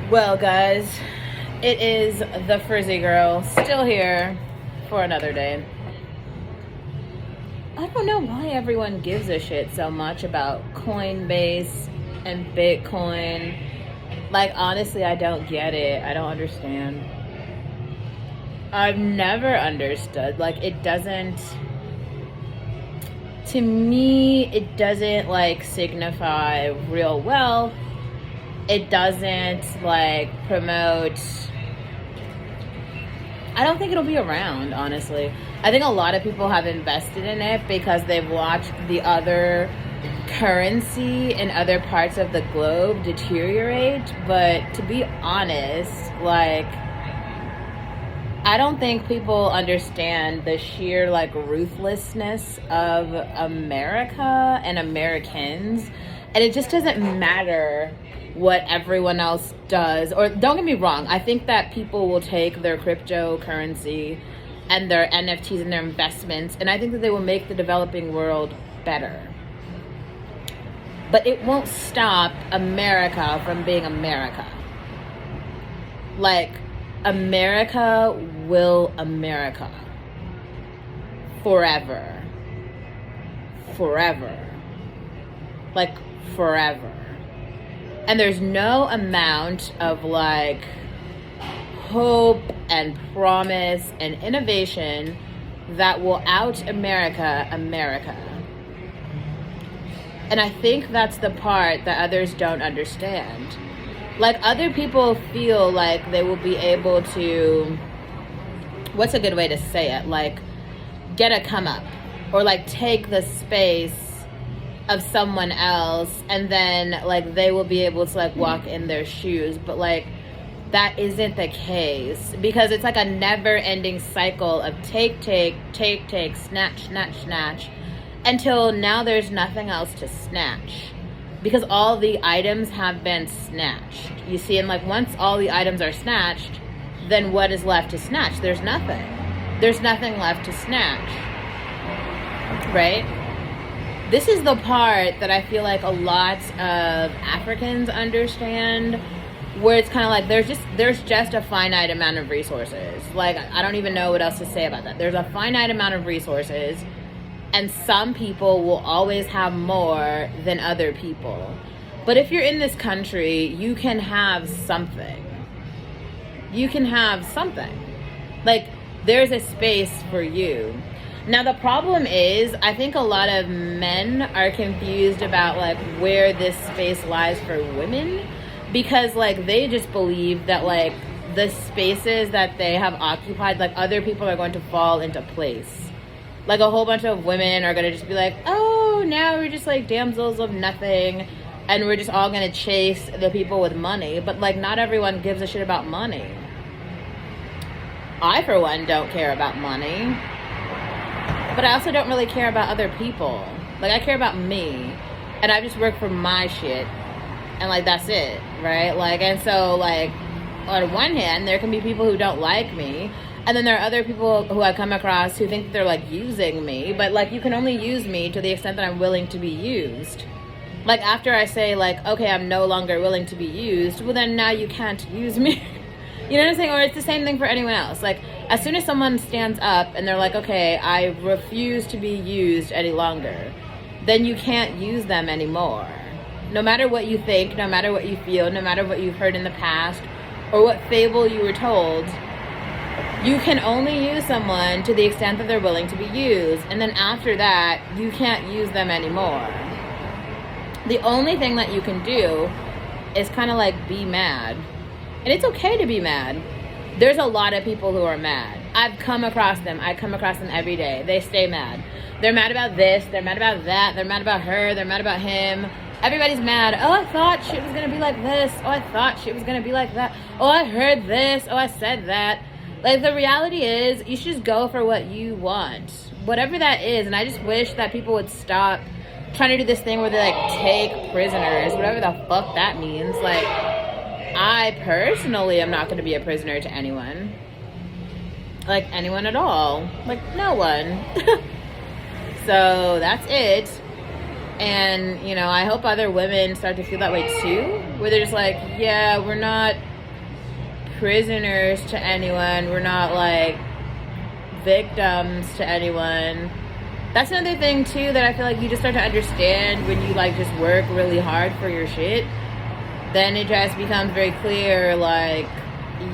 Well, guys, it is the Frizzy Girl, still here for another day. I don't know why everyone gives a shit so much about Coinbase and Bitcoin. Like, honestly, I don't get it. I don't understand. I've never understood. Like, it doesn't, to me, it doesn't, like, signify real wealth. It doesn't, like, promote. I don't think it'll be around, honestly. I think a lot of people have invested in it because they've watched the other currency in other parts of the globe deteriorate. But to be honest, like, I don't think people understand the sheer, like, ruthlessness of America and Americans. And it just doesn't matter what everyone else does. Or don't get me wrong, I think that people will take their cryptocurrency and their NFTs and their investments, and I think that they will make the developing world better. But it won't stop America from being America. Like, America will America. Forever. Forever. Like, forever. And there's no amount of, like, hope and promise and innovation that will out America. And I think that's the part that others don't understand. Like, other people feel like they will be able to, what's a good way to say it? Like, get a come up or, like, take the space of someone else, and then, like, they will be able to, like, walk in their shoes. But, like, that isn't the case, because it's like a never-ending cycle of take, snatch, until now there's nothing else to snatch, because all the items have been snatched. You see, and, like, once all the items are snatched, then what is left to snatch? There's nothing. There's nothing left to snatch, right? This is the part that I feel like a lot of Africans understand, where it's kind of like there's just a finite amount of resources. Like, I don't even know what else to say about that. There's a finite amount of resources, and some people will always have more than other people. But if you're in this country, you can have something. You can have something. Like, there's a space for you. Now, the problem is, I think a lot of men are confused about, like, where this space lies for women, because, like, they just believe that, like, the spaces that they have occupied, like, other people are going to fall into place. Like, a whole bunch of women are going to just be like, oh, now we're just, like, damsels of nothing, and we're just all going to chase the people with money. But, like, not everyone gives a shit about money. I, for one, don't care about money. But I also don't really care about other people. Like, I care about me. And I just work for my shit. And, like, that's it, right? Like, and so, like, on one hand, there can be people who don't like me. And then there are other people who I come across who think that they're, like, using me. But, like, you can only use me to the extent that I'm willing to be used. Like, after I say, like, okay, I'm no longer willing to be used, well, then now you can't use me. You know what I'm saying? Or it's the same thing for anyone else. Like, as soon as someone stands up and they're like, okay, I refuse to be used any longer, then you can't use them anymore. No matter what you think, no matter what you feel, no matter what you've heard in the past, or what fable you were told, you can only use someone to the extent that they're willing to be used. And then after that, you can't use them anymore. The only thing that you can do is kind of, like, be mad. And it's okay to be mad. There's a lot of people who are mad. I've come across them. I come across them every day. They stay mad. They're mad about this. They're mad about that. They're mad about her. They're mad about him. Everybody's mad. Oh, I thought shit was going to be like this. Oh, I thought shit was going to be like that. Oh, I heard this. Oh, I said that. Like, the reality is, you should just go for what you want. Whatever that is. And I just wish that people would stop trying to do this thing where they, like, take prisoners. Whatever the fuck that means. Like, I personally am not going to be a prisoner to anyone. Like, anyone at all. Like, no one. So, that's it. And, you know, I hope other women start to feel that way too. Where they're just like, yeah, we're not prisoners to anyone. We're not like victims to anyone. That's another thing too that I feel like you just start to understand when you like just work really hard for your shit. Then it just becomes very clear, like,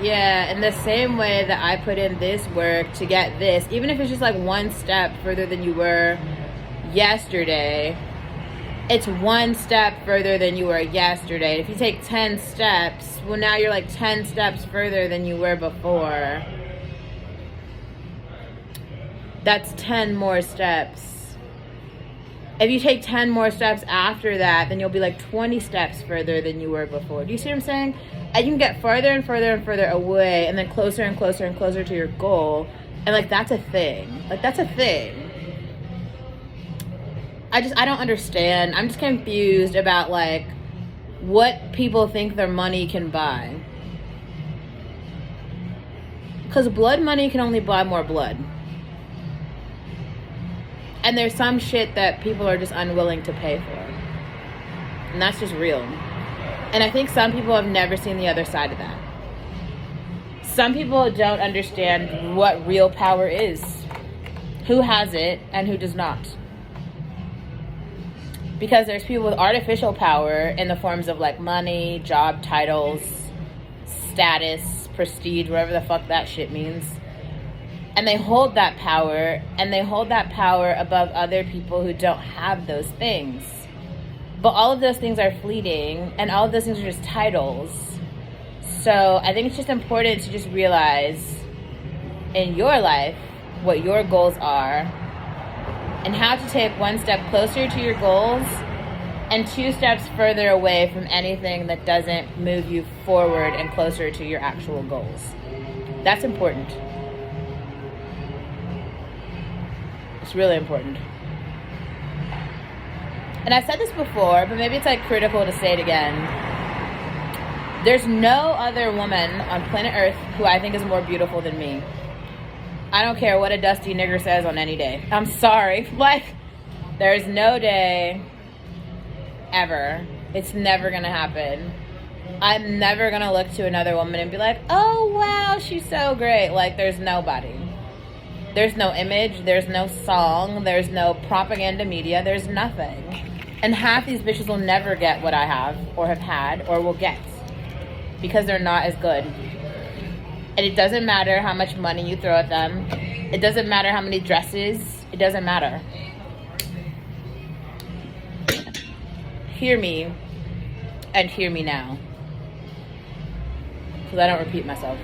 yeah, in the same way that I put in this work to get this, even if it's just like one step further than you were yesterday, it's one step further than you were yesterday. If you take 10 steps, well, now you're like 10 steps further than you were before. That's 10 more steps. If you take 10 more steps after that, then you'll be like 20 steps further than you were before. Do you see what I'm saying? And you can get further and further and further away, and then closer and closer and closer to your goal. And like, that's a thing. Like, that's a thing. I don't understand. I'm just confused about like what people think their money can buy. Because blood money can only buy more blood. And there's some shit that people are just unwilling to pay for. And that's just real. And I think some people have never seen the other side of that. Some people don't understand what real power is. Who has it and who does not. Because there's people with artificial power in the forms of like money, job titles, status, prestige, whatever the fuck that shit means. And they hold that power, and they hold that power above other people who don't have those things. But all of those things are fleeting, and all of those things are just titles. So I think it's just important to just realize in your life what your goals are, and how to take one step closer to your goals and 2 steps further away from anything that doesn't move you forward and closer to your actual goals. That's important. It's really important. And I've said this before, but maybe it's like critical to say it again. There's no other woman on planet Earth who I think is more beautiful than me. I don't care what a dusty nigger says on any day. I'm sorry. Like, there's no day ever. It's never gonna happen. I'm never gonna look to another woman and be like, oh wow, she's so great. Like, there's nobody. There's no image, there's no song, there's no propaganda media, there's nothing. And half these bitches will never get what I have, or have had, or will get. Because they're not as good. And it doesn't matter how much money you throw at them. It doesn't matter how many dresses. It doesn't matter. Hear me, and hear me now. Because I don't repeat myself.